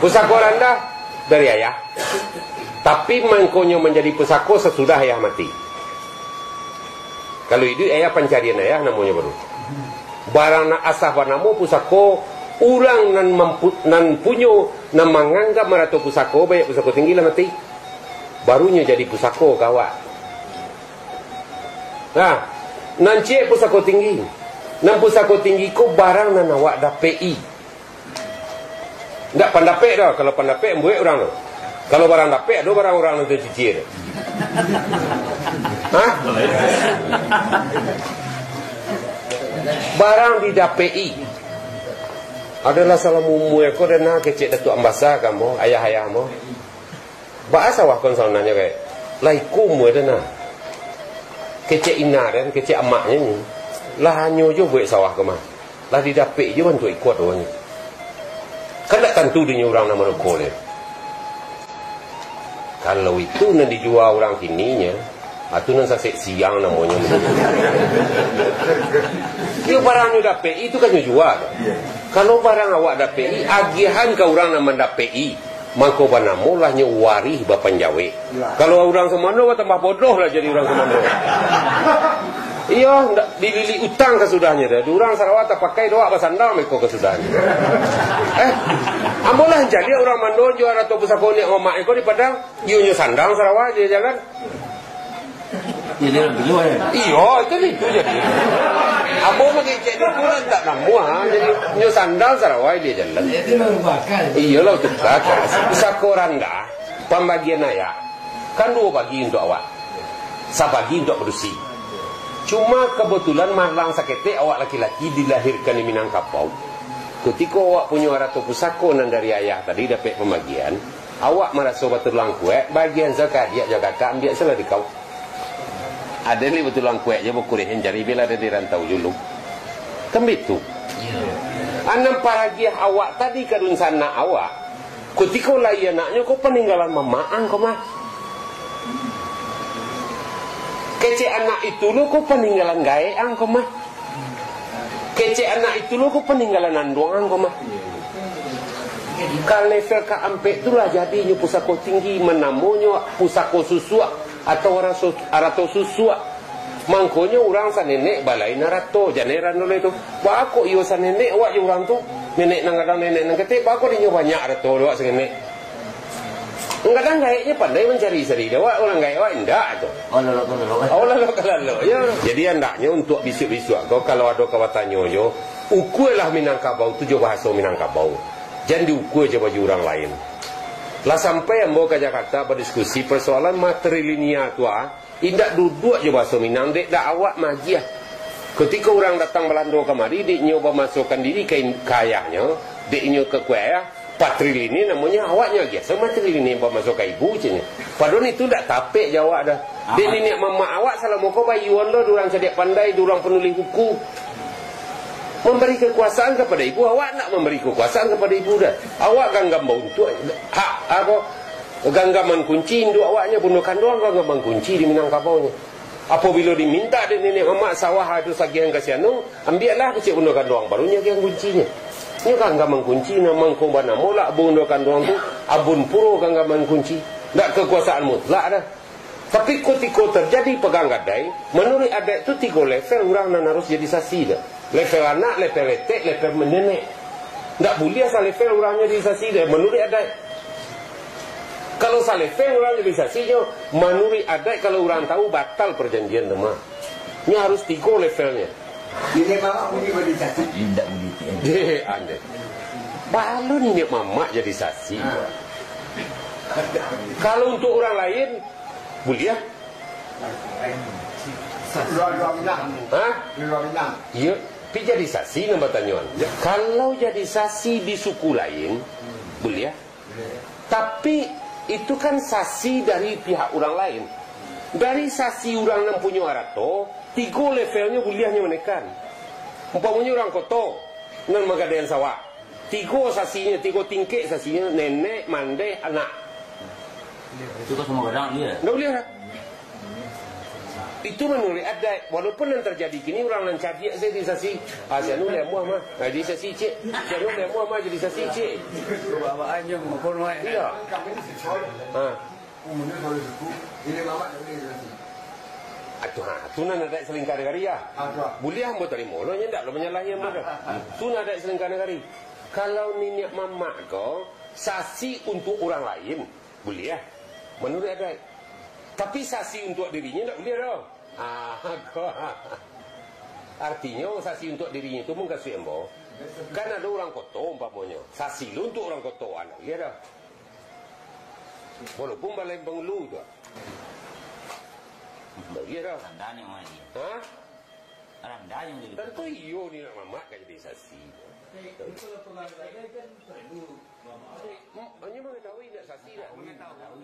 Pusako rendah dari ayah, tapi mangkonyo menjadi pusako sesudah ayah mati. Kalau itu ayah pencarian ayah namanya baru. Barang nak asah banamu pusako orang nan punyo nan menganggap marato pusako banyak pusako tinggi lah mati. Barunya jadi pusako kawat. Nah, nan cek pusako tinggi. Nan pusako tinggi ko barang nan awak dapei. Ndak pandapek dah. Kalau pandapek buat orang tu. Kalau barang dapek ada barang orang tu cuci dah. Hah? Barang didapei. Adalah salah mumu ko dan nak kecek datuk ambasa kamu, ayah-ayahmu. Bahasa wah konsolnanya kayak laiku mu dan nak. Kecek ina dan kecek amaknya ni. Lah hanyo je buat sawah ke mah. Lah didapek je bantu ikut orangnya. Kan tak tentu dia orang nama rokok dia. Kalau itu nak dijual orang kininya, itu nak sasek siang namanya. Dia barangnya dapei itu kan jual. Kalau barang awak dapei, agihan ke orang nama dapei, maka banamu lahnya warih bapan jawe. Kalau orang semana tambah bodoh lah jadi orang semana. Iya, dilili utang kesudahnya dah. Orang Sarawak tak pakai doa basandang mereka kesudahnya. Ambolah jadi orang Mando jual atau pusako ni omak eko di Padang, iunya sandang Sarawak dia jalan. Jadi orang beli ya. Iya, itu jadi. Ambo pakai cek itu kan tak namuah, jadi iunya sandang Sarawak dia jalan. Itu merupakan. Iya lah untuk kakak. Pusako randa, pembagian ayah. Kan dua bagi untuk awak. Sabagi untuk bersih. Cuma kebetulan marlang sakete awak laki-laki dilahirkan di Minangkabau. Ketika awak punya ratu pusako nan dari ayah tadi dapat pembagian, awak merasa betulang kue, bagian zakat dia jaga kakak ambil salah di kau. Ada ni betulang kue je berkulihin jari bila ada di rantau dulu. Kan begitu. Anam paragiah awak tadi kadun sana awak. Ketika layan anaknya kau peninggalan mamaang kau mah. Kece anak itu lu kok peninggalan gaeang kok mah. Kece anak itu lu kok peninggalan andoang kok mah. Kalau level ke ampe itulah jadinya pusako tinggi menamunya pusako susua atau arato susua. Mangkonya orang sa nenek balai narato janeran dulu itu. Bako iyo sa nenek awak je orang tu nenek nang kadang nenek nang kete bako dia banyak arato awak sa nenek. Kadang gaeknya pandai mencari seri awak orang gaek awak enggak tu. Oh lalu. Ya. Jadi hendaknya untuk bisu-bisu kalau ada kawatannya yo ukulah Minangkabau tu jo bahasa Minangkabau. Jangan diukur je baju orang lain. Lah sampai ambo ke Jakarta berdiskusi persoalan matrilineal tu indak duduk je bahasa Minang dek dak awak magiah. Ketika orang datang Belanda kemari dek nyoba masukkan diri ke kayanya, dek nyo ke kuaya patril ini namanya awaknya biasa matril ini masuk ke ibu je. Padahal itu tak tapek jawab dah. Dia nenek mama awak salah muka bayuan dah, orang cerdik pandai, orang penulis buku. Memberi kekuasaan kepada ibu, awak nak memberi kekuasaan kepada ibu dah. Awak ganggam untuk hak apa? Ganggaman kunci induk awaknya bunuh kandung ganggaman kunci di Minangkabau nya. Apabila diminta dari nenek mama sawah itu sagian kasianu, ambillah kecik bunuh kandung barunya yang kuncinya. Ini ganggaman kunci namang kumbana molak bunuh kandung tu abun puro ganggaman kunci. Tak kekuasaan mutlak dah. Tapi ketika terjadi pegang gadai, menurut adat itu 3 level orang nan harus jadi saksi dah. Level anak, level letek, level nenek. Tak boleh asal level orangnya jadi saksi dah. Menurut adat. Kalau asal level orang jadi saksinya, menurut adat kalau orang tahu batal perjanjian demam. Ini harus 3 levelnya. Ini mama boleh jadi saksi. Tidak boleh. Anda. Balun ini mama jadi saksi. Kalau untuk orang lain, boleh ya? Luar Minang. Hah? Luar Minang. Ya, tapi jadi saksi nama tanyaan. Kalau jadi saksi di suku lain, boleh ya? Tapi itu kan saksi dari pihak orang lain. Dari saksi orang yang punya arato, 3 levelnya bolehnya menekan. Umpamanya orang koto, nan magadan sawah. 3 saksinya, 3 tingkik saksinya, nenek, mandeh, anak. Itu kan semua kadang dia. Tak boleh lah. Itu menurut adat. Walaupun yang terjadi kini orang yang cari saya jadi saksi. Saya nulis muah mah. Jadi saksi cik. Saya nulis muah mah jadi saksi cik. Bawa aja maupun wae. Iya. Kami ni sesuai. Umumnya kalau suku ini mama ni saksi. Tu nak ada selingkar negari ya. Boleh hamba terima. Lo ndak lo menyalahi hamba dah. Tu nak ada selingkar negari. Kalau nenek mamak kau saksi untuk orang lain, boleh ya. Menurut adat. Tapi saksi untuk dirinya tak boleh dah. Artinya saksi untuk dirinya itu mengkasih hamba. Kan ada orang kota umpamanya. Saksi lu untuk orang kota anak dia dah. Walaupun balai banglu tu. Dia dah. Tanda ni mana dia? Ha? Tanda yang dia. Tentu iyo ni nak mamak kan jadi saksi. Kalau pengadilan kan perlu mama. Hanya mengetahui nak saksi dah. Tahu.